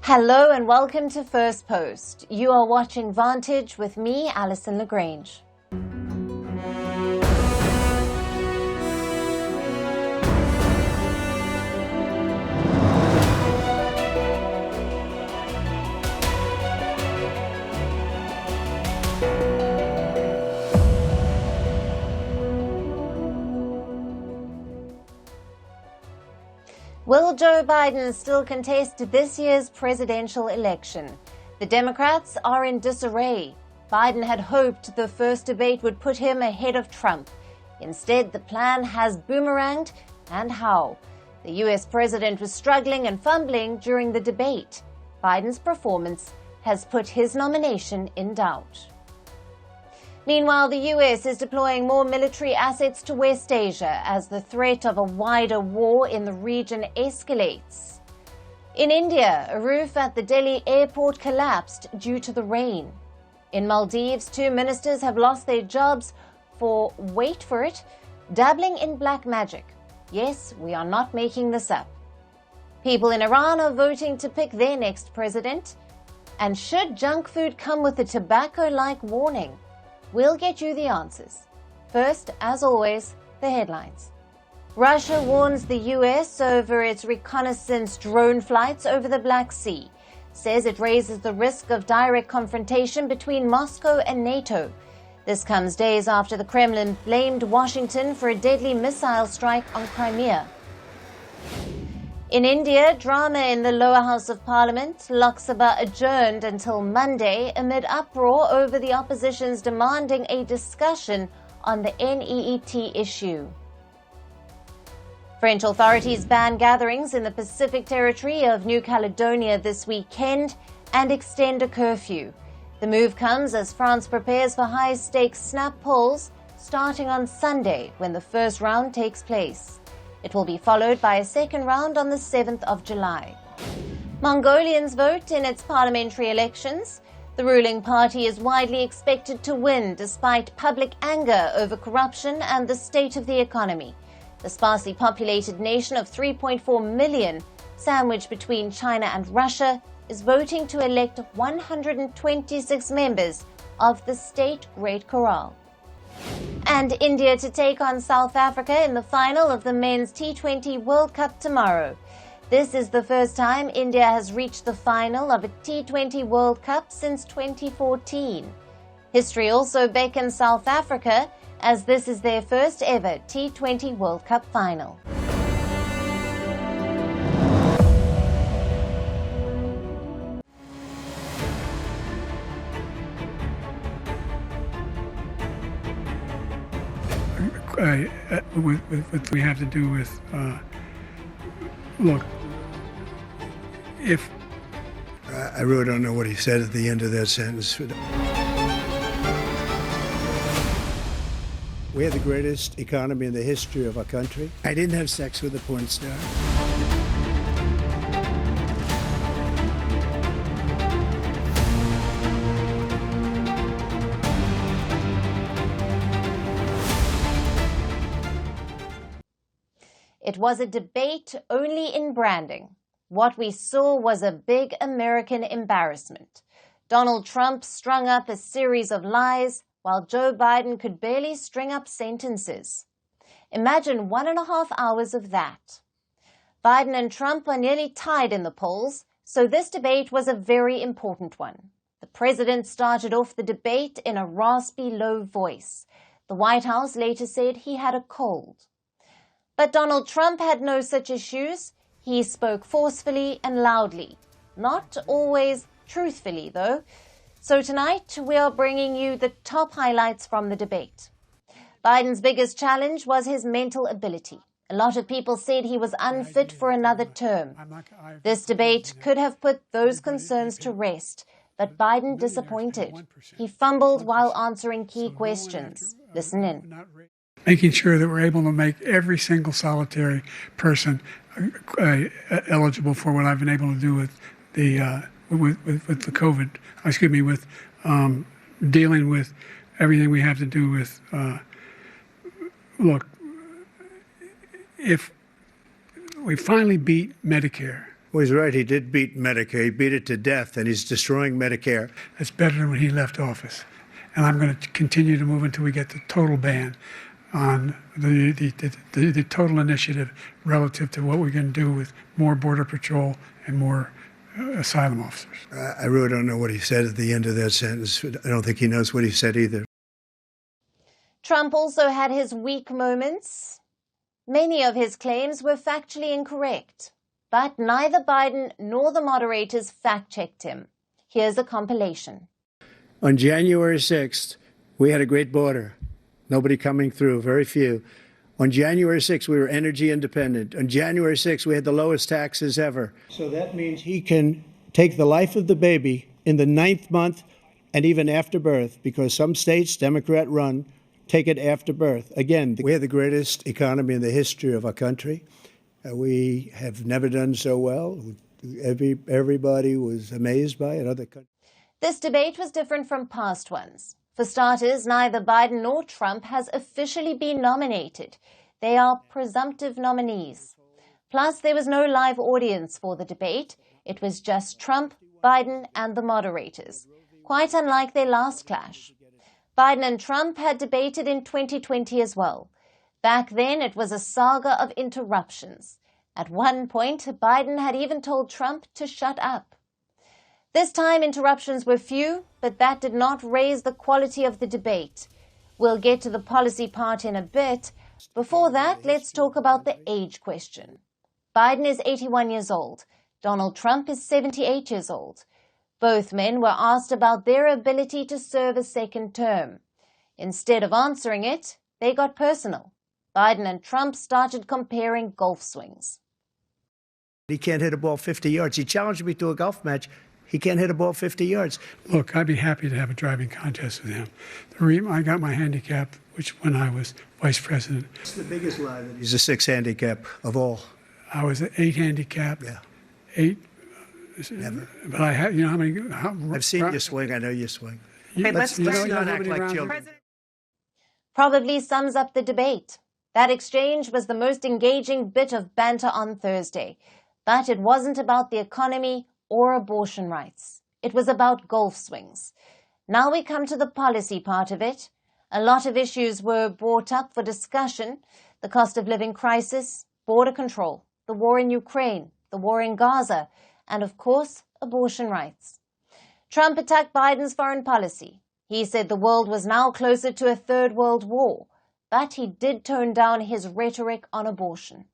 Hello and welcome to Firstpost. You are watching Vantage with me, Alyson le Grange. Will Joe Biden still contest this year's presidential election? The Democrats are in disarray. Biden had hoped the first debate would put him ahead of Trump. Instead, the plan has boomeranged, and how? The U.S. president was struggling and fumbling during the debate. Biden's performance has put his nomination in doubt. Meanwhile, the U.S. is deploying more military assets to West Asia as the threat of a wider war in the region escalates. In India, a roof at the Delhi airport collapsed due to the rain. In Maldives, 2 ministers have lost their jobs for, wait for it, dabbling in black magic. Yes, we are not making this up. People in Iran are voting to pick their next president. And should junk food come with a tobacco-like warning? We'll get you the answers. First, as always, the headlines. Russia warns the U.S. over its reconnaissance drone flights over the Black Sea, says it raises the risk of direct confrontation between Moscow and NATO. This comes days after the Kremlin blamed Washington for a deadly missile strike on Crimea. In India, drama in the lower house of parliament, Lok Sabha adjourned until Monday amid uproar over the opposition's demanding a discussion on the NEET issue. French authorities ban gatherings in the Pacific territory of New Caledonia this weekend and extend a curfew. The move comes as France prepares for high-stakes snap polls starting on Sunday when the first round takes place. It will be followed by a second round on the 7th of July. Mongolians vote in its parliamentary elections. The ruling party is widely expected to win despite public anger over corruption and the state of the economy. The sparsely populated nation of 3.4 million, sandwiched between China and Russia, is voting to elect 126 members of the state Great Khural. And India to take on South Africa in the final of the Men's T20 World Cup tomorrow. This is the first time India has reached the final of a T20 World Cup since 2014. History also beckons South Africa as this is their first ever T20 World Cup final. What we have to do with, look, if... I really don't know what he said at the end of that sentence. We had the greatest economy in the history of our country. I didn't have sex with a porn star. It was a debate only in branding. What we saw was a big American embarrassment. Donald Trump strung up a series of lies, while Joe Biden could barely string up sentences. Imagine 1.5 hours of that. Biden and Trump are nearly tied in the polls, so this debate was a very important one. The president started off the debate in a raspy, low voice. The White House later said he had a cold. But Donald Trump had no such issues. He spoke forcefully and loudly. Not always truthfully, though. So tonight, we are bringing you the top highlights from the debate. Biden's biggest challenge was his mental ability. A lot of people said he was unfit for another term. This debate could have put those concerns to rest, but Biden disappointed. He fumbled while answering key questions. Listen in. Making sure that we're able to make every single solitary person eligible for what I've been able to do with the with the COVID. With dealing with everything we have to do with. Look, if we finally beat Medicare, Well, he's right. He did beat Medicare. He beat it to death, and he's destroying Medicare. That's better than when he left office. And I'm going to continue to move until we get the total ban on the total initiative relative to what we're going to do with more Border Patrol and more asylum officers. I really don't know what he said at the end of that sentence. I don't think he knows what he said either. Trump also had his weak moments. Many of his claims were factually incorrect, but neither Biden nor the moderators fact-checked him. Here's a compilation. On January 6th, we had a great border. Nobody coming through, very few. On January 6th, we were energy independent. On January 6th, we had the lowest taxes ever. So that means he can take the life of the baby in the 9th month and even after birth, because some states, Democrat run, take it after birth. Again, we have the greatest economy in the history of our country. We have never done so well. Everybody was amazed by it. Other countries. This debate was different from past ones. For starters, neither Biden nor Trump has officially been nominated. They are presumptive nominees. Plus, there was no live audience for the debate. It was just Trump, Biden, and the moderators, quite unlike their last clash. Biden and Trump had debated in 2020 as well. Back then, it was a saga of interruptions. At one point, Biden had even told Trump to shut up. This time, interruptions were few, but that did not raise the quality of the debate. We'll get to the policy part in a bit. Before that, let's talk about the age question. Biden is 81 years old. Donald Trump is 78 years old. Both men were asked about their ability to serve a second term. Instead of answering it, they got personal. Biden and Trump started comparing golf swings. He can't hit a ball 50 yards. He challenged me to a golf match. He can't hit a ball 50 yards. Look, I'd be happy to have a driving contest with him. I got my handicap, which when I was vice president. It's the biggest lie that he's a 6 handicap of all. I was an 8 handicap. Yeah. 8. Never. But I had, you know how many... I've seen you swing. I know you swing. Let's not act like children. Probably sums up the debate. That exchange was the most engaging bit of banter on Thursday. But it wasn't about the economy or abortion rights. It was about golf swings. Now we come to the policy part of it. A lot of issues were brought up for discussion: the cost of living crisis, border control, the war in Ukraine, the war in Gaza, and of course, abortion rights. Trump attacked Biden's foreign policy. He said the world was now closer to a third world war, but he did tone down his rhetoric on abortion.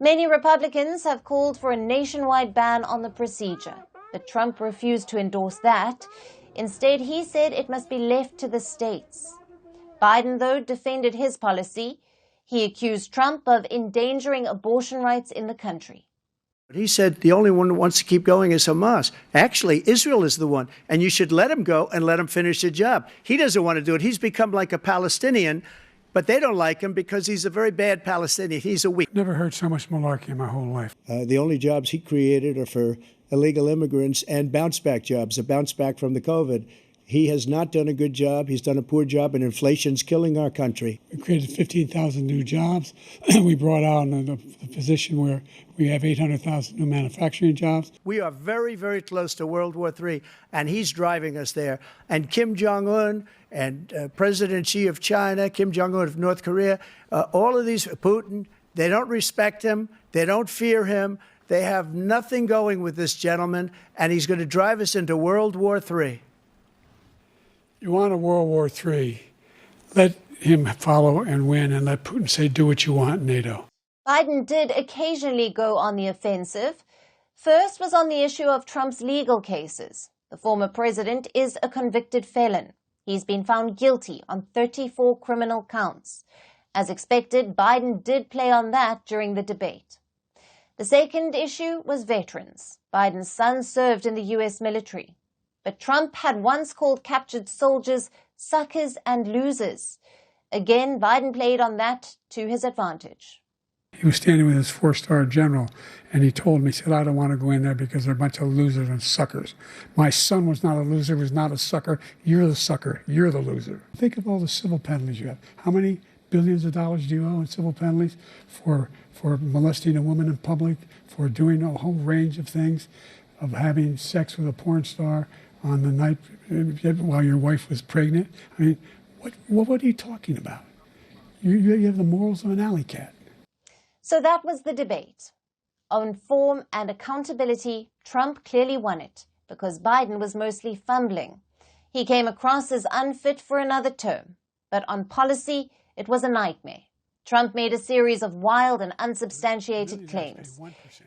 Many Republicans have called for a nationwide ban on the procedure, but Trump refused to endorse that. Instead, he said it must be left to the states. Biden, though, defended his policy. He accused Trump of endangering abortion rights in the country. He said the only one who wants to keep going is Hamas. Actually, Israel is the one, and you should let him go and let him finish the job. He doesn't want to do it. He's become like a Palestinian. But they don't like him because he's a very bad Palestinian. He's a weak. Never heard so much malarkey in my whole life. The only jobs he created are for illegal immigrants and bounce-back jobs, a bounce-back from the COVID. He has not done a good job. He's done a poor job, and inflation's killing our country. We created 15,000 new jobs. We brought on the position where we have 800,000 new manufacturing jobs. We are very, very close to World War III, and he's driving us there. And Kim Jong-un and President Xi of China, Kim Jong-un of North Korea, all of these, Putin, they don't respect him. They don't fear him. They have nothing going with this gentleman, and he's going to drive us into World War III. You want a World War III, let him follow and win, and let Putin say, do what you want, NATO. Biden did occasionally go on the offensive. First was on the issue of Trump's legal cases. The former president is a convicted felon. He's been found guilty on 34 criminal counts. As expected, Biden did play on that during the debate. The second issue was veterans. Biden's son served in the U.S. military. But Trump had once called captured soldiers suckers and losers. Again, Biden played on that to his advantage. He was standing with his 4-star general, and he told me, he said, I don't want to go in there because they're a bunch of losers and suckers. My son was not a loser, was not a sucker. You're the sucker. You're the loser. Think of all the civil penalties you have. How many billions of dollars do you owe in civil penalties for molesting a woman in public, for doing a whole range of things, of having sex with a porn star on the night while your wife was pregnant? I mean, what are you talking about? You have the morals of an alley cat. So that was the debate. On form and accountability, Trump clearly won it because Biden was mostly fumbling. He came across as unfit for another term. But on policy, it was a nightmare. Trump made a series of wild and unsubstantiated claims.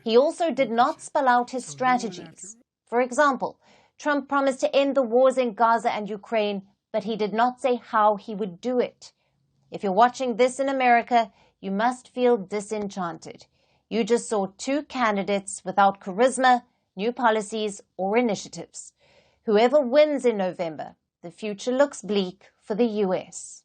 He also did not spell out his strategies. For example, Trump promised to end the wars in Gaza and Ukraine, but he did not say how he would do it. If you're watching this in America, you must feel disenchanted. You just saw two candidates without charisma, new policies, or initiatives. Whoever wins in November, the future looks bleak for the U.S.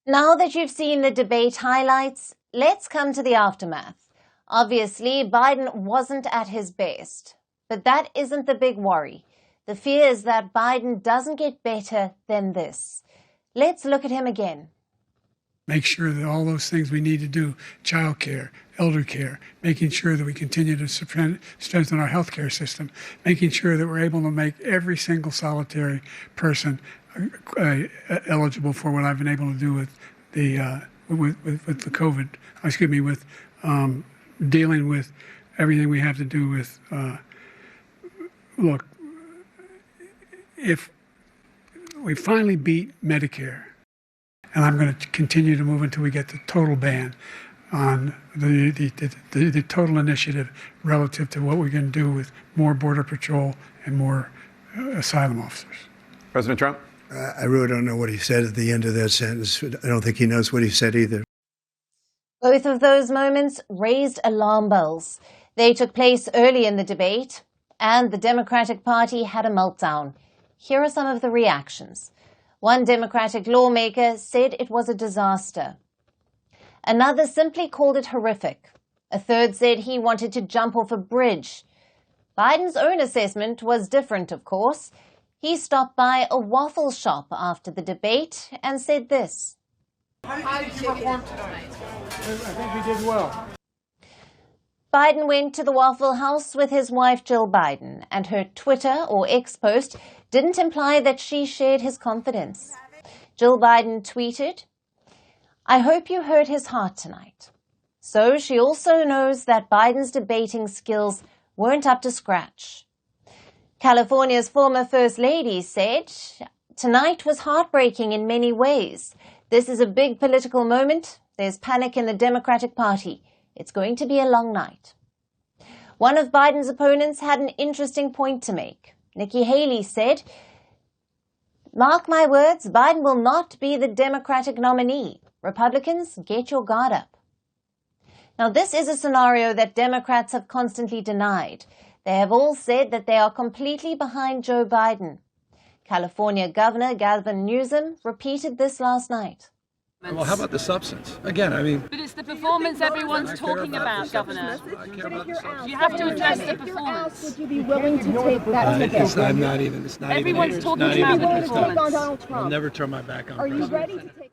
Now that you've seen the debate highlights, let's come to the aftermath. Obviously, Biden wasn't at his best, but that isn't the big worry. The fear is that Biden doesn't get better than this. Let's look at him again. Make sure that all those things we need to do, child care, elder care, making sure that we continue to strengthen our healthcare system, making sure that we're able to make every single solitary person eligible for what I've been able to do with the with the COVID. With dealing with everything we have to do with. Look, if we finally beat Medicare, and I'm going to continue to move until we get the total ban on the total initiative relative to what we're going to do with more Border Patrol and more asylum officers. President Trump? I really don't know what he said at the end of that sentence. I don't think he knows what he said either. Both of those moments raised alarm bells. They took place early in the debate, and the Democratic Party had a meltdown. Here are some of the reactions. One Democratic lawmaker said it was a disaster. Another simply called it horrific. A third said he wanted to jump off a bridge. Biden's own assessment was different, of course. He stopped by a waffle shop after the debate and said this. How did you perform tonight? I think we did well. Biden went to the Waffle House with his wife Jill Biden, and her Twitter or X post didn't imply that she shared his confidence. Jill Biden tweeted, "I hope you heard his heart tonight." So she also knows that Biden's debating skills weren't up to scratch. California's former First Lady said, "Tonight was heartbreaking in many ways. This is a big political moment. There's panic in the Democratic Party. It's going to be a long night." One of Biden's opponents had an interesting point to make. Nikki Haley said, "Mark my words, Biden will not be the Democratic nominee. Republicans, get your guard up." Now, this is a scenario that Democrats have constantly denied. They have all said that they are completely behind Joe Biden. California Governor Gavin Newsom repeated this last night. Well, how about the substance? Again, I mean... But it's the performance everyone's talking about, Governor. I care about the substance. You have to address the performance. Would you be willing to take that ticket? I'm not even... It's not Everyone's even... talking about the performance. I'll never turn my back on Are you President ready to Trump. take?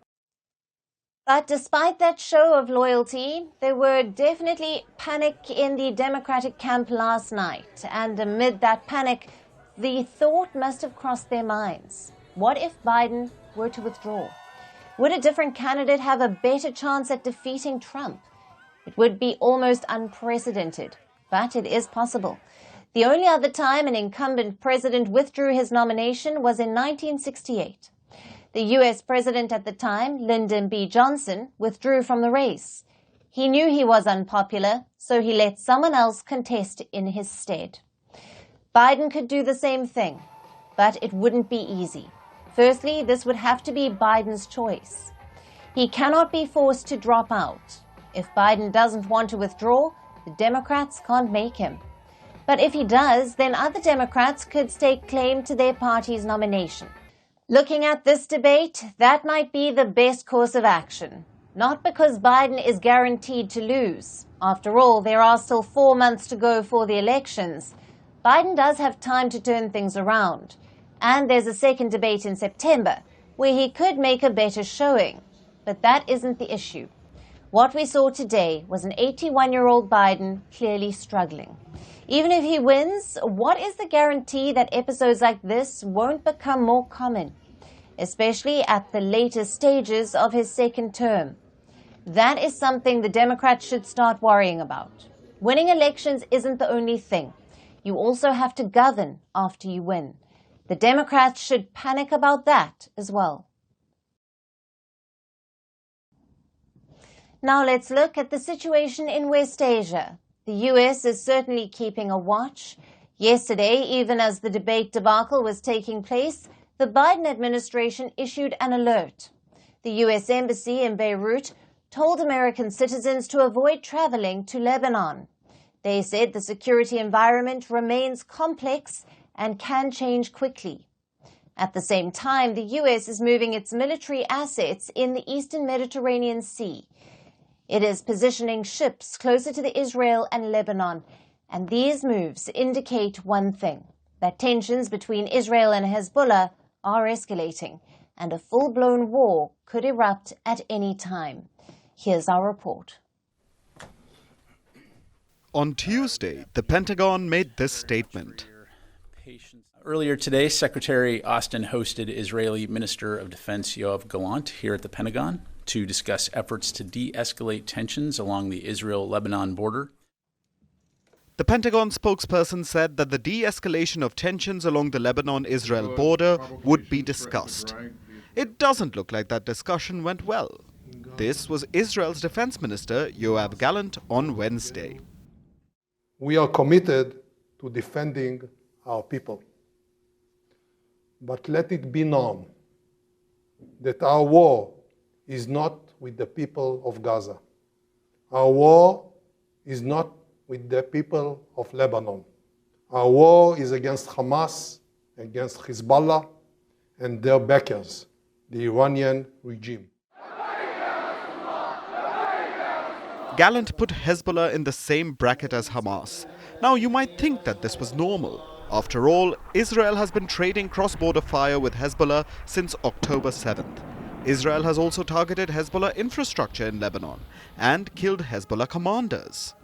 But despite that show of loyalty, there were definitely panic in the Democratic camp last night. And amid that panic, the thought must have crossed their minds. What if Biden were to withdraw? Would a different candidate have a better chance at defeating Trump? It would be almost unprecedented, but it is possible. The only other time an incumbent president withdrew his nomination was in 1968. The U.S. president at the time, Lyndon B. Johnson, withdrew from the race. He knew he was unpopular, so he let someone else contest in his stead. Biden could do the same thing, but it wouldn't be easy. Firstly, this would have to be Biden's choice. He cannot be forced to drop out. If Biden doesn't want to withdraw, the Democrats can't make him. But if he does, then other Democrats could stake claim to their party's nomination. Looking at this debate, that might be the best course of action. Not because Biden is guaranteed to lose. After all, there are still 4 months to go for the elections. Biden does have time to turn things around. And there's a second debate in September, where he could make a better showing. But that isn't the issue. What we saw today was an 81-year-old Biden clearly struggling. Even if he wins, what is the guarantee that episodes like this won't become more common, especially at the later stages of his second term? That is something the Democrats should start worrying about. Winning elections isn't the only thing. You also have to govern after you win. The Democrats should panic about that as well. Now let's look at the situation in West Asia. The US is certainly keeping a watch. Yesterday, even as the debate debacle was taking place, the Biden administration issued an alert. The US Embassy in Beirut told American citizens to avoid traveling to Lebanon. They said the security environment remains complex and can change quickly. At the same time, the US is moving its military assets in the eastern Mediterranean Sea. It is positioning ships closer to the Israel and Lebanon, and these moves indicate one thing, that tensions between Israel and Hezbollah are escalating, and a full-blown war could erupt at any time. Here's our report. On Tuesday, the Pentagon made this statement. Earlier today, Secretary Austin hosted Israeli Minister of Defense Yoav Gallant here at the Pentagon to discuss efforts to de-escalate tensions along the Israel-Lebanon border. The Pentagon spokesperson said that the de-escalation of tensions along the Lebanon-Israel border would be discussed. It doesn't look like that discussion went well. This was Israel's Defense Minister Yoav Gallant on Wednesday. We are committed to defending our people. But let it be known that our war is not with the people of Gaza. Our war is not with the people of Lebanon. Our war is against Hamas, against Hezbollah, and their backers, the Iranian regime. Gallant put Hezbollah in the same bracket as Hamas. Now, you might think that this was normal. After all, Israel has been trading cross-border fire with Hezbollah since October 7th. Israel has also targeted Hezbollah infrastructure in Lebanon and killed Hezbollah commanders.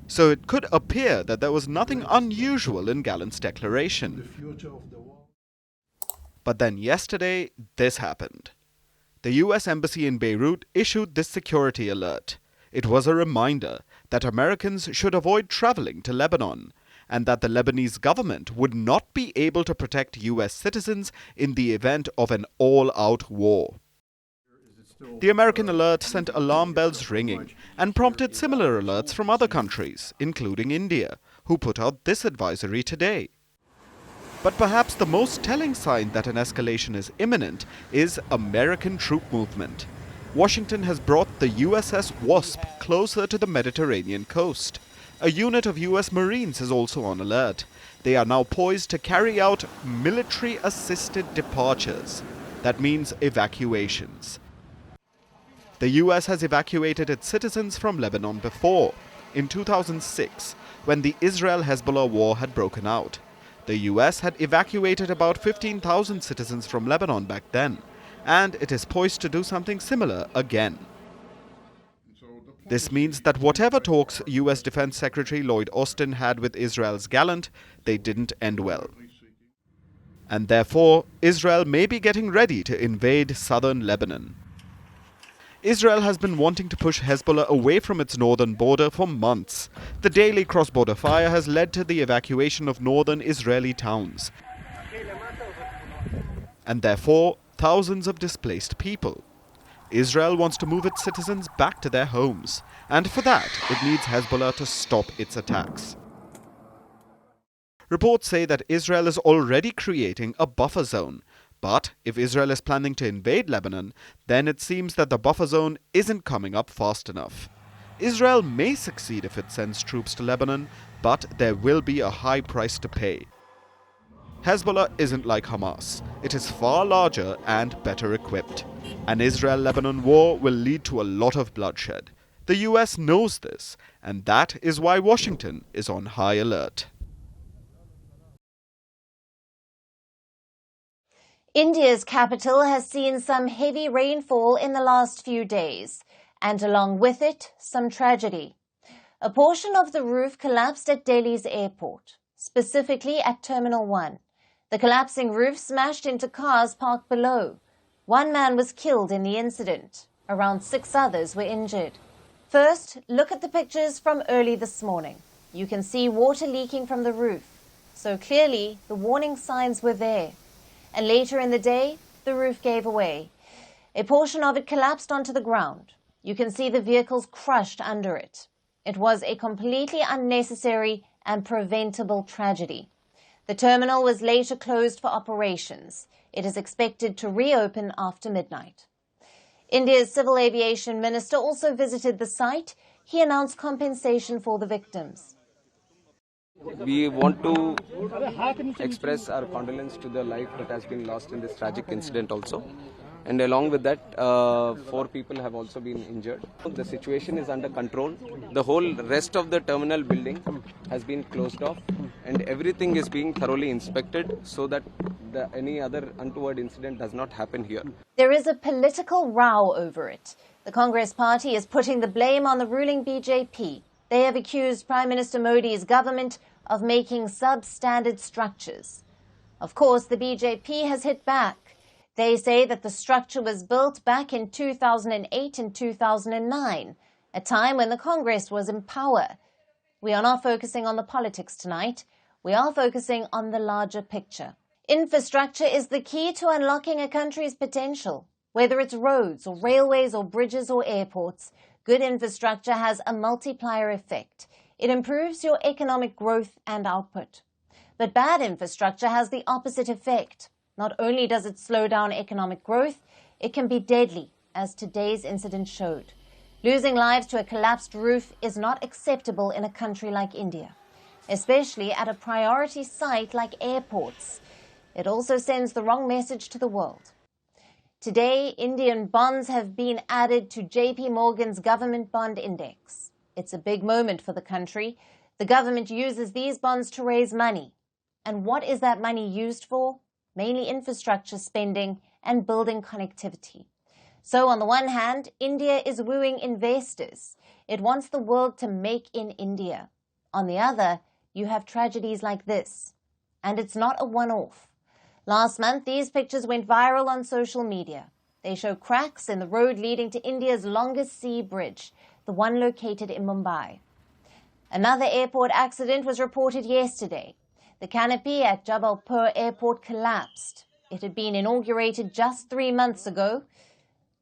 So it could appear that there was nothing unusual in Gallant's declaration. But then yesterday, this happened. The US Embassy in Beirut issued this security alert. It was a reminder that Americans should avoid traveling to Lebanon, and that the Lebanese government would not be able to protect US citizens in the event of an all-out war. The American alert sent alarm bells ringing and prompted similar alerts from other countries, including India, who put out this advisory today. But perhaps the most telling sign that an escalation is imminent is American troop movement. Washington has brought the USS Wasp closer to the Mediterranean coast. A unit of US Marines is also on alert. They are now poised to carry out military-assisted departures. That means evacuations. The US has evacuated its citizens from Lebanon before, in 2006, when the Israel-Hezbollah war had broken out. The US had evacuated about 15,000 citizens from Lebanon back then, and it is poised to do something similar again. This means that whatever talks US Defense Secretary Lloyd Austin had with Israel's Gallant, they didn't end well. And therefore, Israel may be getting ready to invade southern Lebanon. Israel has been wanting to push Hezbollah away from its northern border for months. The daily cross-border fire has led to the evacuation of northern Israeli towns, and therefore thousands of displaced people. Israel wants to move its citizens back to their homes, and for that it needs Hezbollah to stop its attacks. Reports say that Israel is already creating a buffer zone. But if Israel is planning to invade Lebanon, then it seems that the buffer zone isn't coming up fast enough. Israel may succeed if it sends troops to Lebanon, but there will be a high price to pay. Hezbollah isn't like Hamas. It is far larger and better equipped. An Israel-Lebanon war will lead to a lot of bloodshed. The US knows this, and that is why Washington is on high alert. India's capital has seen some heavy rainfall in the last few days, and along with it, some tragedy. A portion of the roof collapsed at Delhi's airport, specifically at Terminal 1. The collapsing roof smashed into cars parked below. One man was killed in the incident. Around 6 others were injured. First, look at the pictures from early this morning. You can see water leaking from the roof. So clearly, the warning signs were there. And later in the day, the roof gave away. A portion of it collapsed onto the ground. You can see the vehicles crushed under it. It was a completely unnecessary and preventable tragedy. The terminal was later closed for operations. It is expected to reopen after midnight. India's Civil Aviation Minister also visited the site. He announced compensation for the victims. We want to express our condolence to the life that has been lost in this tragic incident also. And along with that, 4 people have also been injured. The situation is under control. The whole rest of the terminal building has been closed off and everything is being thoroughly inspected so that any other untoward incident does not happen here. There is a political row over it. The Congress party is putting the blame on the ruling BJP. They have accused Prime Minister Modi's government of making substandard structures. Of course, the BJP has hit back. They say that the structure was built back in 2008 and 2009, a time when the Congress was in power. We are not focusing on the politics tonight. We are focusing on the larger picture. Infrastructure is the key to unlocking a country's potential. Whether it's roads or railways or bridges or airports, good infrastructure has a multiplier effect. It improves your economic growth and output. But bad infrastructure has the opposite effect. Not only does it slow down economic growth, it can be deadly, as today's incident showed. Losing lives to a collapsed roof is not acceptable in a country like India, especially at a priority site like airports. It also sends the wrong message to the world. Today, Indian bonds have been added to JP Morgan's government bond index. It's a big moment for the country. The government uses these bonds to raise money. And what is that money used for? Mainly infrastructure spending and building connectivity. So on the one hand, India is wooing investors. It wants the world to make in India. On the other, you have tragedies like this. And it's not a one-off. Last month, these pictures went viral on social media. They show cracks in the road leading to India's longest sea bridge, the one located in Mumbai. Another airport accident was reported yesterday. The canopy at Jabalpur Airport collapsed. It had been inaugurated just 3 months ago.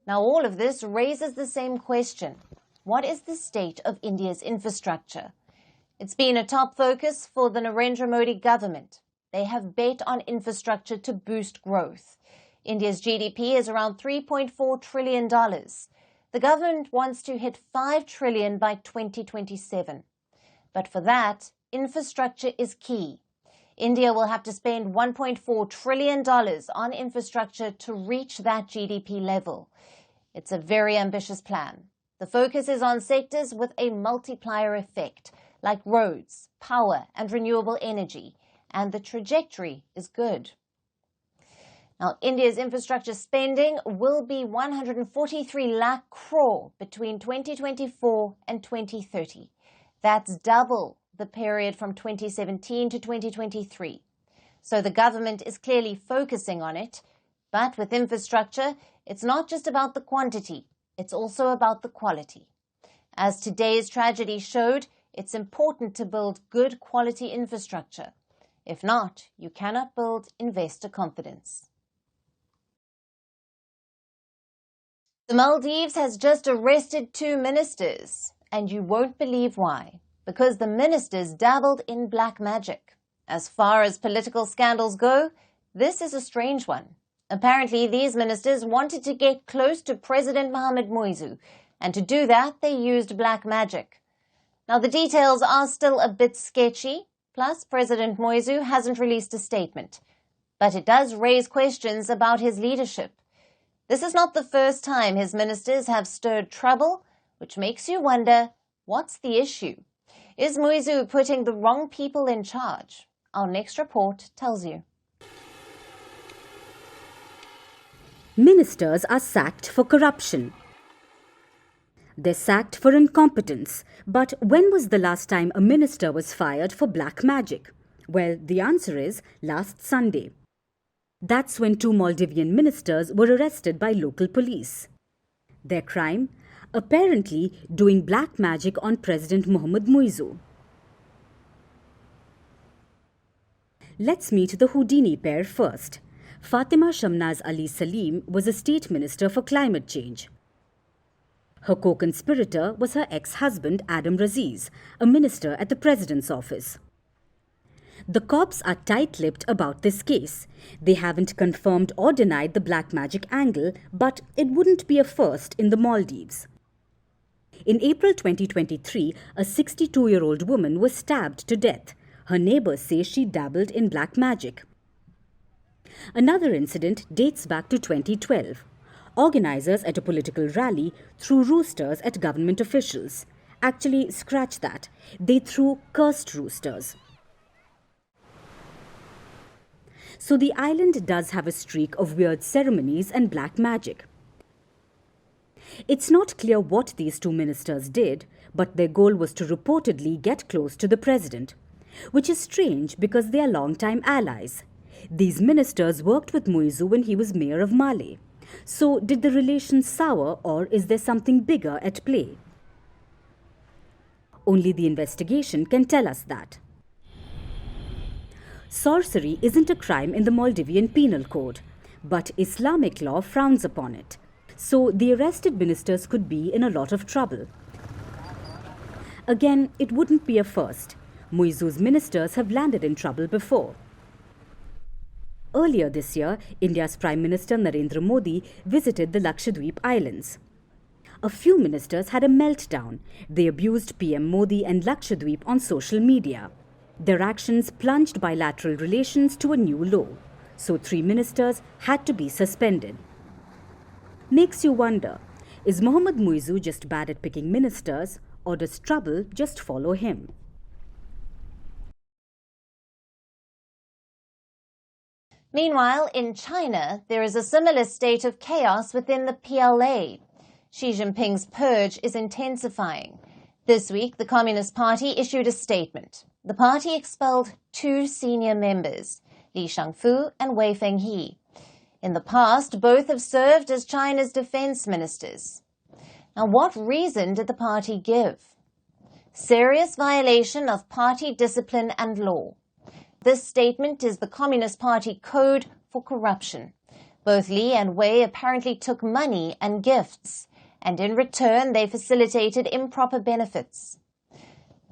Now all of this raises the same question. What is the state of India's infrastructure? It's been a top focus for the Narendra Modi government. They have bet on infrastructure to boost growth. India's GDP is around $3.4 trillion. The government wants to hit $5 trillion by 2027. But for that, infrastructure is key. India will have to spend $1.4 trillion on infrastructure to reach that GDP level. It's a very ambitious plan. The focus is on sectors with a multiplier effect, like roads, power, and renewable energy, and the trajectory is good. Now, India's infrastructure spending will be 143 lakh crore between 2024 and 2030. That's double the period from 2017 to 2023. So the government is clearly focusing on it. But with infrastructure, it's not just about the quantity, it's also about the quality. As today's tragedy showed, it's important to build good quality infrastructure. If not, you cannot build investor confidence. The Maldives has just arrested 2 ministers, and you won't believe why. Because the ministers dabbled in black magic. As far as political scandals go, this is a strange one. Apparently, these ministers wanted to get close to President Mohamed Muizu, and to do that, they used black magic. Now, the details are still a bit sketchy, plus President Muizu hasn't released a statement. But it does raise questions about his leadership. This is not the first time his ministers have stirred trouble, which makes you wonder, what's the issue? Is Muizu putting the wrong people in charge? Our next report tells you. Ministers are sacked for corruption. They're sacked for incompetence. But when was the last time a minister was fired for black magic? Well, the answer is last Sunday. That's when 2 Maldivian ministers were arrested by local police. Their crime? Apparently doing black magic on President Mohamed Muizzu. Let's meet the Houdini pair first. Fatima Shamnaz Ali Salim was a state minister for climate change. Her co-conspirator was her ex-husband Adam Raziz, a minister at the president's office. The cops are tight-lipped about this case. They haven't confirmed or denied the black magic angle, but it wouldn't be a first in the Maldives. In April 2023, a 62-year-old woman was stabbed to death. Her neighbors say she dabbled in black magic. Another incident dates back to 2012. Organizers at a political rally threw roosters at government officials. Actually, scratch that. They threw cursed roosters. So the island does have a streak of weird ceremonies and black magic. It's not clear what these 2 ministers did, but their goal was to reportedly get close to the president, which is strange because they are long-time allies. These ministers worked with Muizzu when he was mayor of Malé. So did the relations sour, or is there something bigger at play? Only the investigation can tell us that. Sorcery isn't a crime in the Maldivian Penal Code, but Islamic law frowns upon it. So the arrested ministers could be in a lot of trouble. Again, it wouldn't be a first. Muizzu's ministers have landed in trouble before. Earlier this year, India's Prime Minister Narendra Modi visited the Lakshadweep Islands. A few ministers had a meltdown. They abused PM Modi and Lakshadweep on social media. Their actions plunged bilateral relations to a new low. So 3 ministers had to be suspended. Makes you wonder, is Mohamed Muizzu just bad at picking ministers, or does trouble just follow him? Meanwhile, in China, there is a similar state of chaos within the PLA. Xi Jinping's purge is intensifying. This week, the Communist Party issued a statement. The party expelled 2 senior members, Li Shangfu and Wei Fenghe. In the past, both have served as China's defense ministers. Now, what reason did the party give? Serious violation of party discipline and law. This statement is the Communist Party code for corruption. Both Li and Wei apparently took money and gifts, and in return they facilitated improper benefits.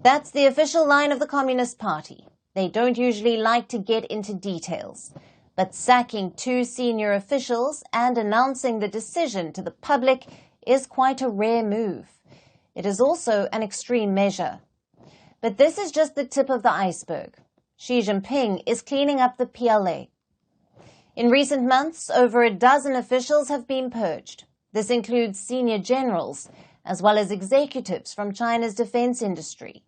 That's the official line of the Communist Party. They don't usually like to get into details, but sacking 2 senior officials and announcing the decision to the public is quite a rare move. It is also an extreme measure. But this is just the tip of the iceberg. Xi Jinping is cleaning up the PLA. In recent months, over a dozen officials have been purged. This includes senior generals, as well as executives from China's defense industry.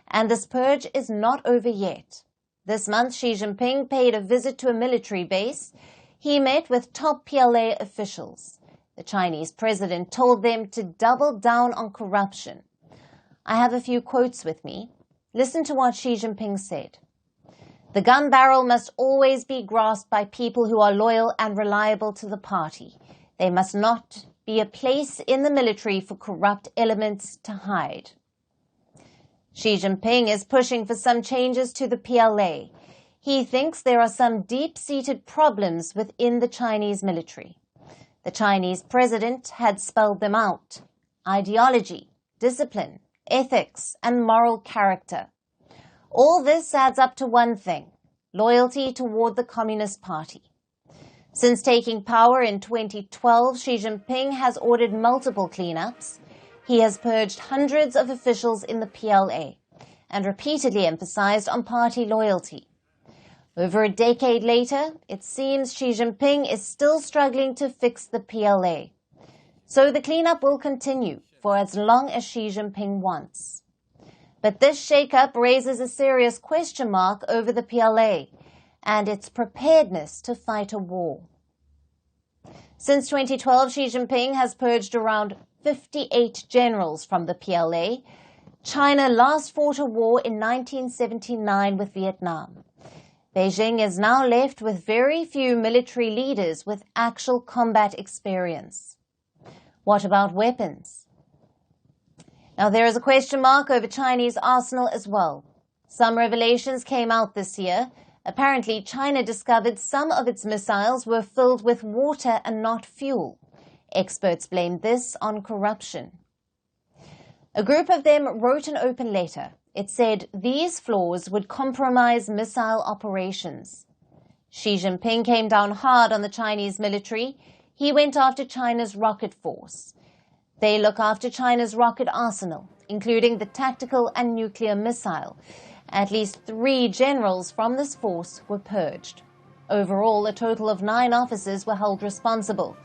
And this purge is not over yet. This month, Xi Jinping paid a visit to a military base. He met with top PLA officials. The Chinese president told them to double down on corruption. I have a few quotes with me. Listen to what Xi Jinping said. The gun barrel must always be grasped by people who are loyal and reliable to the party. There must not be a place in the military for corrupt elements to hide. Xi Jinping is pushing for some changes to the PLA. He thinks there are some deep-seated problems within the Chinese military. The Chinese president had spelled them out: ideology, discipline, ethics, and moral character. All this adds up to one thing: loyalty toward the Communist Party. Since taking power in 2012, Xi Jinping has ordered multiple cleanups. He has purged hundreds of officials in the PLA and repeatedly emphasized on party loyalty. Over a decade later, it seems Xi Jinping is still struggling to fix the PLA. So the cleanup will continue for as long as Xi Jinping wants. But this shake-up raises a serious question mark over the PLA and its preparedness to fight a war. Since 2012, Xi Jinping has purged around 58 generals from the PLA. China last fought a war in 1979 with Vietnam. Beijing is now left with very few military leaders with actual combat experience. What about weapons? Now, there is a question mark over Chinese arsenal as well. Some revelations came out this year. Apparently, China discovered some of its missiles were filled with water and not fuel. Experts blamed this on corruption. A group of them wrote an open letter. It said these flaws would compromise missile operations. Xi Jinping came down hard on the Chinese military. He went after China's rocket force. They look after China's rocket arsenal, including the tactical and nuclear missile. At least 3 generals from this force were purged. Overall, a total of 9 officers were held responsible.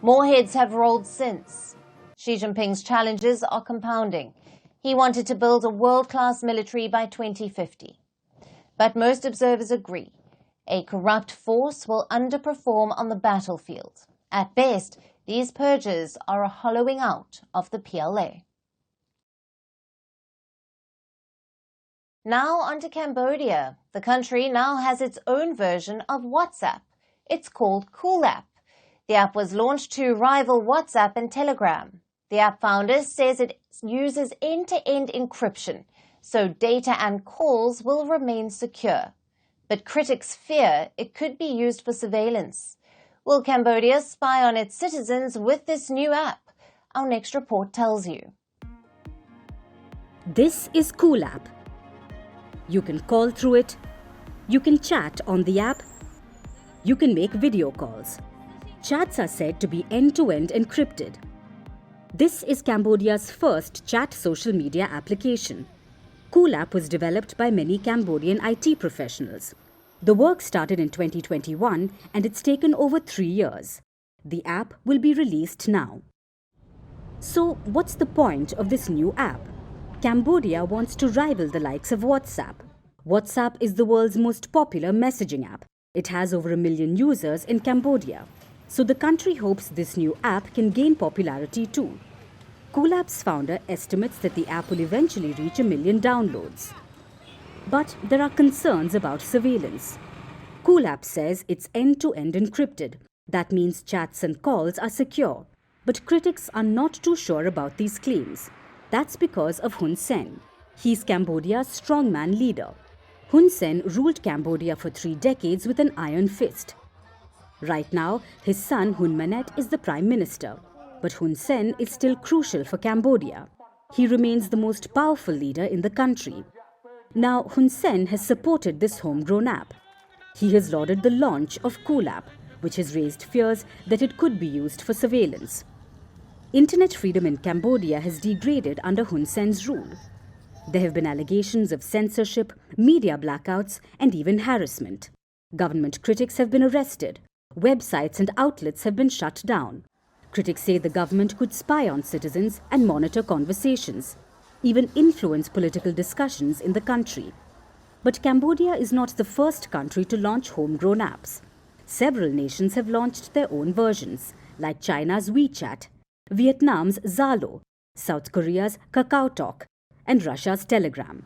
More heads have rolled since. Xi Jinping's challenges are compounding. He wanted to build a world-class military by 2050. But most observers agree. A corrupt force will underperform on the battlefield. At best, these purges are a hollowing out of the PLA. Now on to Cambodia. The country now has its own version of WhatsApp. It's called Cool App. The app was launched to rival WhatsApp and Telegram. The app founder says it uses end-to-end encryption, so data and calls will remain secure. But critics fear it could be used for surveillance. Will Cambodia spy on its citizens with this new app? Our next report tells you. This is Cool App. You can call through it, you can chat on the app, you can make video calls. Chats are said to be end-to-end encrypted. This is Cambodia's first chat social media application. Cool App was developed by many Cambodian IT professionals. The work started in 2021 and it's taken over 3 years. The app will be released now. So, what's the point of this new app? Cambodia wants to rival the likes of WhatsApp. WhatsApp is the world's most popular messaging app. It has over 1 million users in Cambodia. So the country hopes this new app can gain popularity too. Cool App's founder estimates that the app will eventually reach 1 million downloads. But there are concerns about surveillance. Cool App says it's end-to-end encrypted. That means chats and calls are secure. But critics are not too sure about these claims. That's because of Hun Sen. He's Cambodia's strongman leader. Hun Sen ruled Cambodia for 3 decades with an iron fist. Right now, his son Hun Manet is the Prime Minister. But Hun Sen is still crucial for Cambodia. He remains the most powerful leader in the country. Now, Hun Sen has supported this homegrown app. He has lauded the launch of Cool App, which has raised fears that it could be used for surveillance. Internet freedom in Cambodia has degraded under Hun Sen's rule. There have been allegations of censorship, media blackouts, and even harassment. Government critics have been arrested. Websites and outlets have been shut down. Critics say the government could spy on citizens and monitor conversations, even influence political discussions in the country. But Cambodia is not the first country to launch homegrown apps. Several nations have launched their own versions, like China's WeChat, Vietnam's Zalo, South Korea's KakaoTalk, and Russia's Telegram.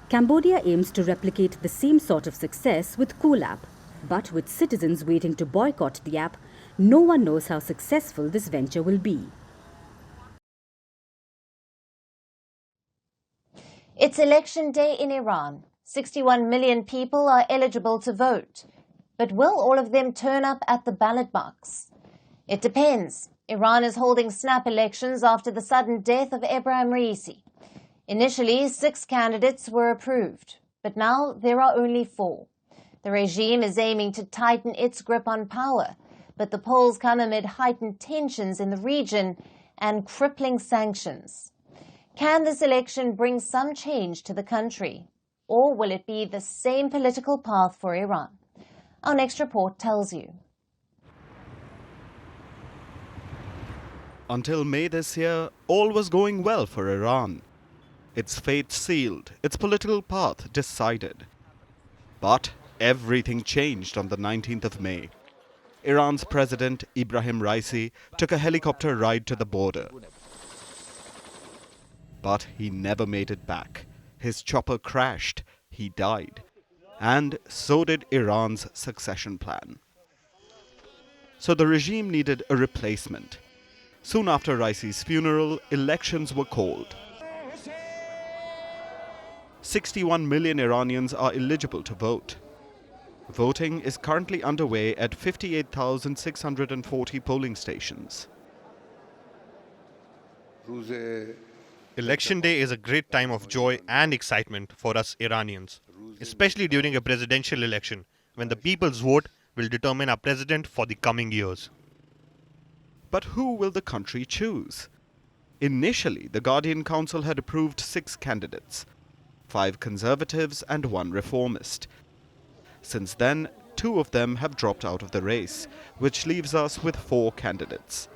Cambodia aims to replicate the same sort of success with Cool App, but with citizens waiting to boycott the app, no one knows how successful this venture will be. It's election day in Iran. 61 million people are eligible to vote. But will all of them turn up at the ballot box? It depends. Iran is holding snap elections after the sudden death of Ebrahim Raisi. Initially, 6 candidates were approved, but now there are only 4. The regime is aiming to tighten its grip on power, but the polls come amid heightened tensions in the region and crippling sanctions. Can this election bring some change to the country, or will it be the same political path for Iran? Our next report tells you. Until May this year, all was going well for Iran. Its fate sealed, its political path decided. But everything changed on the 19th of May. Iran's President Ibrahim Raisi took a helicopter ride to the border. But he never made it back. His chopper crashed, he died. And so did Iran's succession plan. So the regime needed a replacement. Soon after Raisi's funeral, elections were called. 61 million Iranians are eligible to vote. Voting is currently underway at 58,640 polling stations. Election day is a great time of joy and excitement for us Iranians, especially during a presidential election, when the people's vote will determine our president for the coming years. But who will the country choose? Initially, the Guardian Council had approved 6 candidates, 5 conservatives and 1 reformist. Since then, 2 of them have dropped out of the race, which leaves us with 4 candidates.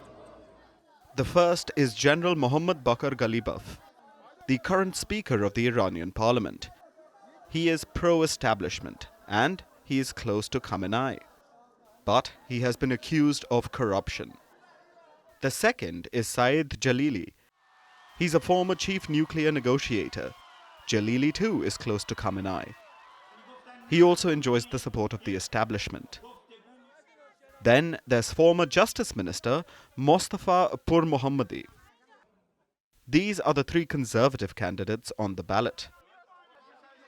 The first is General Mohammad Bakr Ghalibaf, the current Speaker of the Iranian Parliament. He is pro-establishment and he is close to Khamenei. But he has been accused of corruption. The second is Saeed Jalili. He's a former chief nuclear negotiator. Jalili too is close to Khamenei. He also enjoys the support of the establishment. Then there's former Justice Minister Mostafa Pur Mohammadi. These are the 3 conservative candidates on the ballot.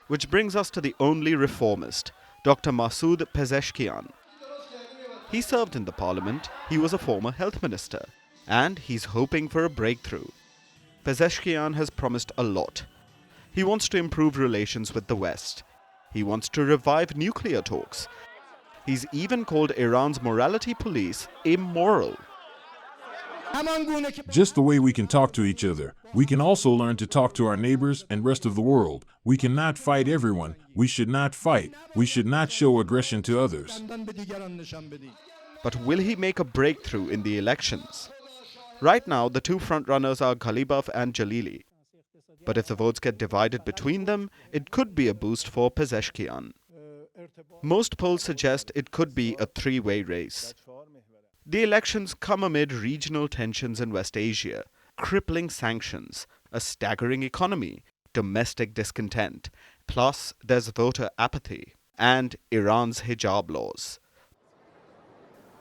Which brings us to the only reformist, Dr. Masood Pezeshkian. He served in the parliament, he was a former health minister, and he's hoping for a breakthrough. Pezeshkian has promised a lot. He wants to improve relations with the West. He wants to revive nuclear talks. He's even called Iran's morality police immoral. Just the way we can talk to each other, we can also learn to talk to our neighbors and rest of the world. We cannot fight everyone. We should not fight. We should not show aggression to others. But will he make a breakthrough in the elections? Right now, the 2 frontrunners are Ghalibaf and Jalili. But if the votes get divided between them, it could be a boost for Pezeshkian. Most polls suggest it could be a 3-way race. The elections come amid regional tensions in West Asia, crippling sanctions, a staggering economy, domestic discontent, plus there's voter apathy, and Iran's hijab laws.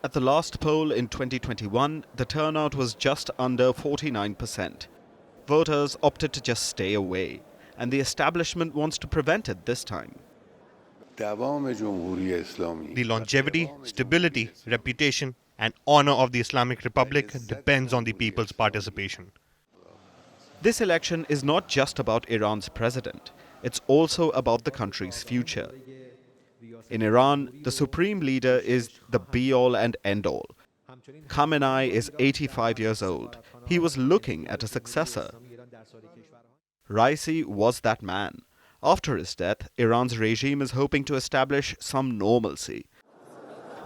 At the last poll in 2021, the turnout was just under 49%. Voters opted to just stay away, and the establishment wants to prevent it this time. The longevity, stability, reputation, and honor of the Islamic Republic depends on the people's participation. This election is not just about Iran's president, it's also about the country's future. In Iran, the supreme leader is the be-all and end-all. Khamenei is 85 years old. He was looking at a successor. Raisi was that man. After his death, Iran's regime is hoping to establish some normalcy,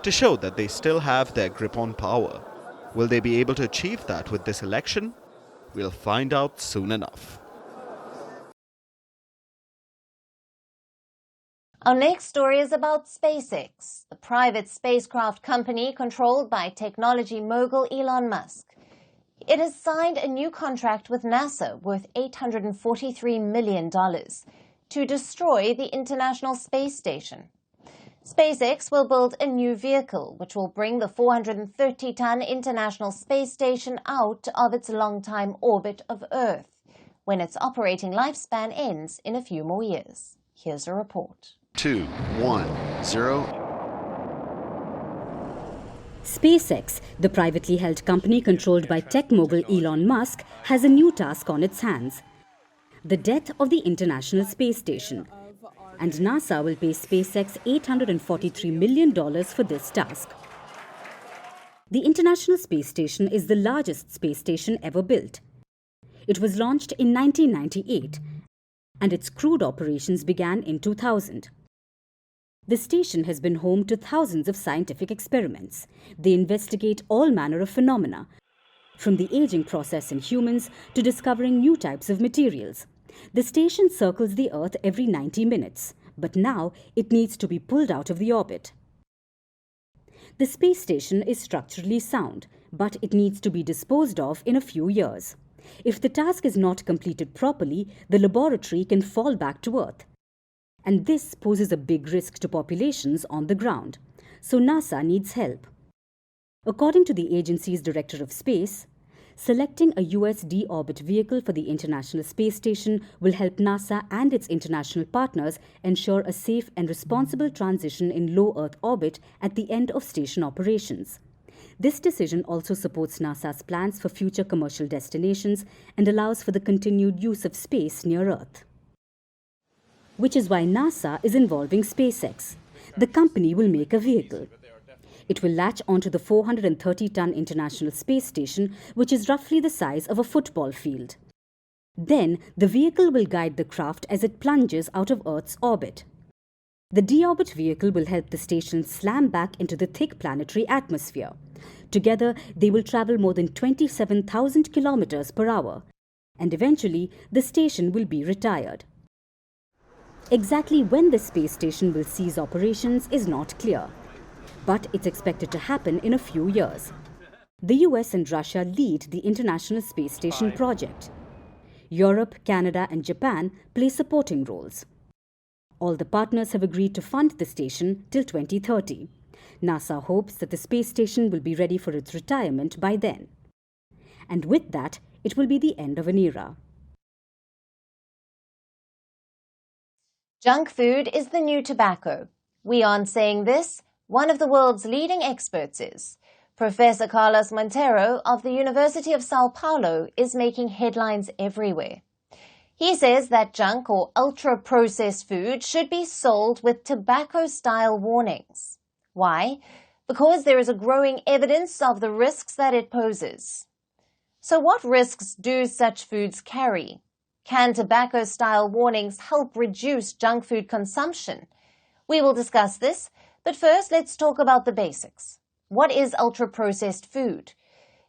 to show that they still have their grip on power. Will they be able to achieve that with this election? We'll find out soon enough. Our next story is about SpaceX, the private spacecraft company controlled by technology mogul Elon Musk. It has signed a new contract with NASA worth $843 million to destroy the International Space Station. SpaceX will build a new vehicle which will bring the 430-ton International Space Station out of its long-time orbit of Earth, when its operating lifespan ends in a few more years. Here's a report. 2, 1, 0. SpaceX, the privately held company controlled by tech mogul Elon Musk, has a new task on its hands: the death of the International Space Station. And NASA will pay SpaceX $843 million for this task. The International Space Station is the largest space station ever built. It was launched in 1998, and its crewed operations began in 2000. The station has been home to thousands of scientific experiments. They investigate all manner of phenomena, from the aging process in humans to discovering new types of materials. The station circles the Earth every 90 minutes, but now it needs to be pulled out of the orbit. The space station is structurally sound, but it needs to be disposed of in a few years. If the task is not completed properly, the laboratory can fall back to Earth. And this poses a big risk to populations on the ground. So NASA needs help. According to the agency's Director of Space, selecting a US deorbit vehicle for the International Space Station will help NASA and its international partners ensure a safe and responsible transition in low Earth orbit at the end of station operations. This decision also supports NASA's plans for future commercial destinations and allows for the continued use of space near Earth. Which is why NASA is involving SpaceX. The company will make a vehicle. It will latch onto the 430-ton International Space Station, which is roughly the size of a football field. Then, the vehicle will guide the craft as it plunges out of Earth's orbit. The deorbit vehicle will help the station slam back into the thick planetary atmosphere. Together, they will travel more than 27,000 kilometers per hour. And eventually, the station will be retired. Exactly when the space station will cease operations is not clear, but it's expected to happen in a few years. The US and Russia lead the International Space Station project. Europe, Canada, and Japan play supporting roles. All the partners have agreed to fund the station till 2030. NASA hopes that the space station will be ready for its retirement by then. And with that, it will be the end of an era. Junk food is the new tobacco. We aren't saying this. One of the world's leading experts is. Professor Carlos Monteiro of the University of Sao Paulo is making headlines everywhere. He says that junk or ultra-processed food should be sold with tobacco-style warnings. Why? Because there is a growing evidence of the risks that it poses. So what risks do such foods carry? Can tobacco-style warnings help reduce junk food consumption? We will discuss this, but first let's talk about the basics. What is ultra-processed food?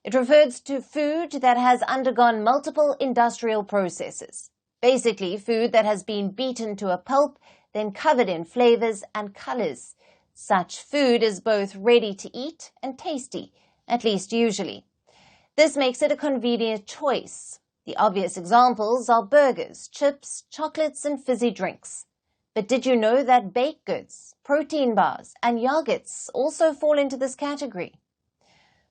It refers to food that has undergone multiple industrial processes. Basically, food that has been beaten to a pulp, then covered in flavors and colors. Such food is both ready to eat and tasty, at least usually. This makes it a convenient choice. The obvious examples are burgers, chips, chocolates, and fizzy drinks. But did you know that baked goods, protein bars, and yogurts also fall into this category?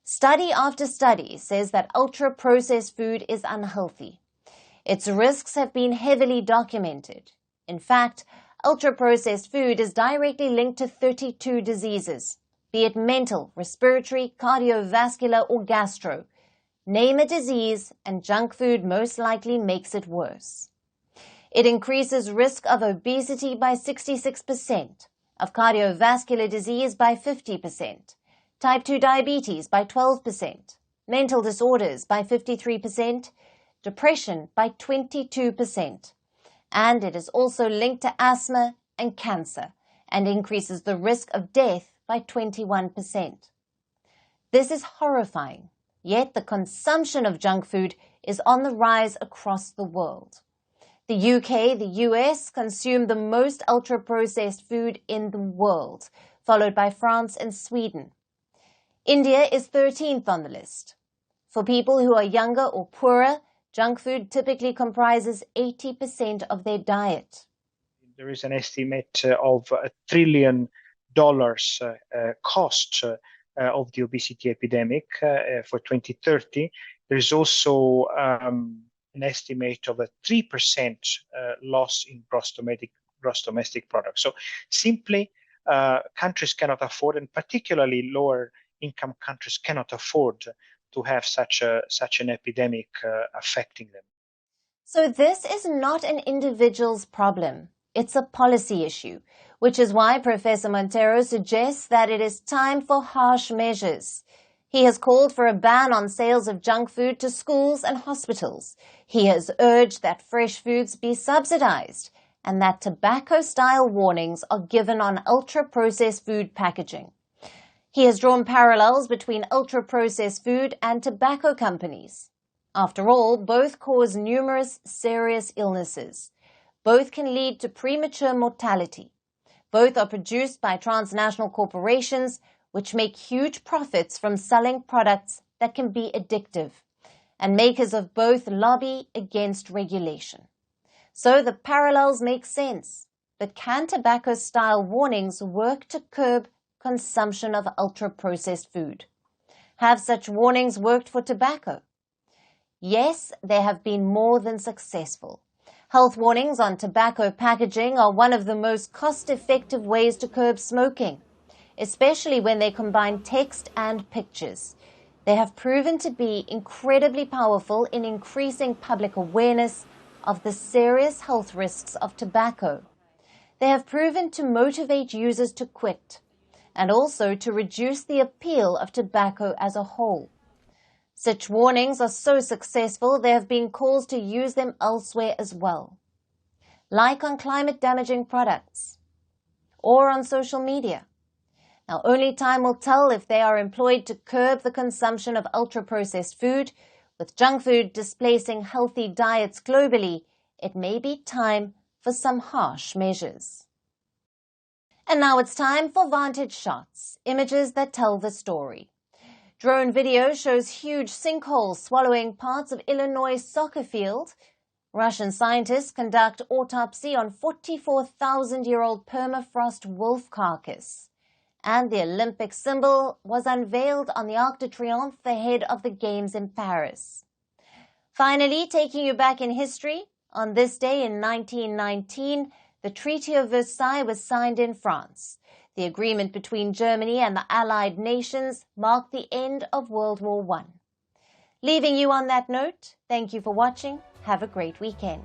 Study after study says that ultra-processed food is unhealthy. Its risks have been heavily documented. In fact, ultra-processed food is directly linked to 32 diseases, be it mental, respiratory, cardiovascular, or gastro. Name a disease, and junk food most likely makes it worse. It increases risk of obesity by 66%, of cardiovascular disease by 50%, type 2 diabetes by 12%, mental disorders by 53%, depression by 22%, and it is also linked to asthma and cancer and increases the risk of death by 21%. This is horrifying, yet the consumption of junk food is on the rise across the world. The UK, the US consume the most ultra-processed food in the world, followed by France and Sweden. India is 13th on the list. For people who are younger or poorer, junk food typically comprises 80% of their diet. There is an estimate of $1 trillion cost of the obesity epidemic for 2030. There is also an estimate of a 3% loss in gross domestic product. So simply, countries cannot afford, and particularly lower income countries cannot afford to have such an epidemic affecting them. So this is not an individual's problem. It's a policy issue, which is why Professor Monteiro suggests that it is time for harsh measures. He has called for a ban on sales of junk food to schools and hospitals. He has urged that fresh foods be subsidized and that tobacco-style warnings are given on ultra-processed food packaging. He has drawn parallels between ultra-processed food and tobacco companies. After all, both cause numerous serious illnesses. Both can lead to premature mortality. Both are produced by transnational corporations which make huge profits from selling products that can be addictive, and makers of both lobby against regulation. So the parallels make sense. But can tobacco-style warnings work to curb consumption of ultra-processed food? Have such warnings worked for tobacco? Yes, they have been more than successful. Health warnings on tobacco packaging are one of the most cost-effective ways to curb smoking, especially when they combine text and pictures. They have proven to be incredibly powerful in increasing public awareness of the serious health risks of tobacco. They have proven to motivate users to quit, and also to reduce the appeal of tobacco as a whole. Such warnings are so successful, there have been calls to use them elsewhere as well, like on climate-damaging products or on social media. Now, only time will tell if they are employed to curb the consumption of ultra-processed food. With junk food displacing healthy diets globally, it may be time for some harsh measures. And now it's time for Vantage Shots, images that tell the story. Drone video shows huge sinkholes swallowing parts of Illinois soccer field. Russian scientists conduct autopsy on 44,000-year-old permafrost wolf carcass. And the Olympic symbol was unveiled on the Arc de Triomphe ahead of the Games in Paris. Finally, taking you back in history, on this day in 1919, the Treaty of Versailles was signed in France. The agreement between Germany and the Allied nations marked the end of World War I. Leaving you on that note, thank you for watching. Have a great weekend.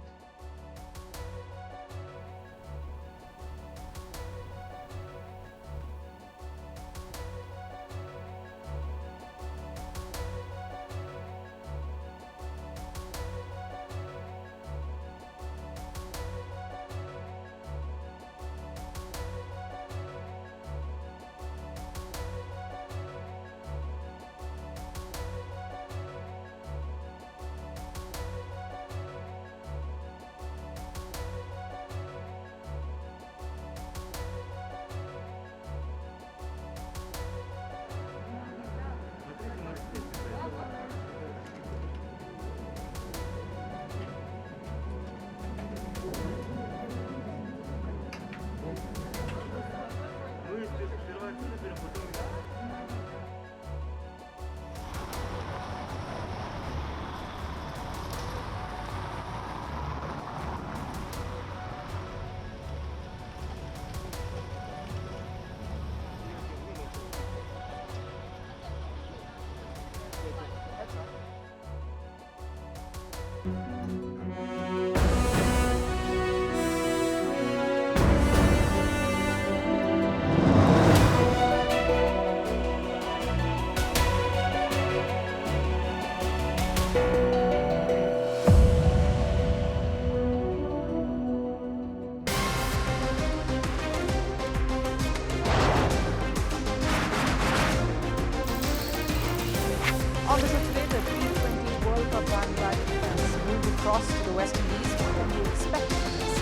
Across to the West Indies, what can you expect from this?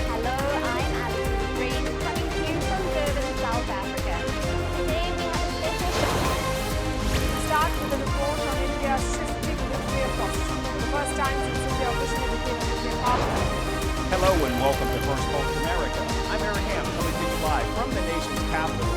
Hello, I'm Alyson le Grange, coming to you from Durban, South Africa. Today we have a special show. We'll start with a report on India's shifting nuclear posture. For the first time since India officially became a nuclear power. Hello and welcome to Firstpost America. I'm Aaron Ham, coming to you live from the nation's capital,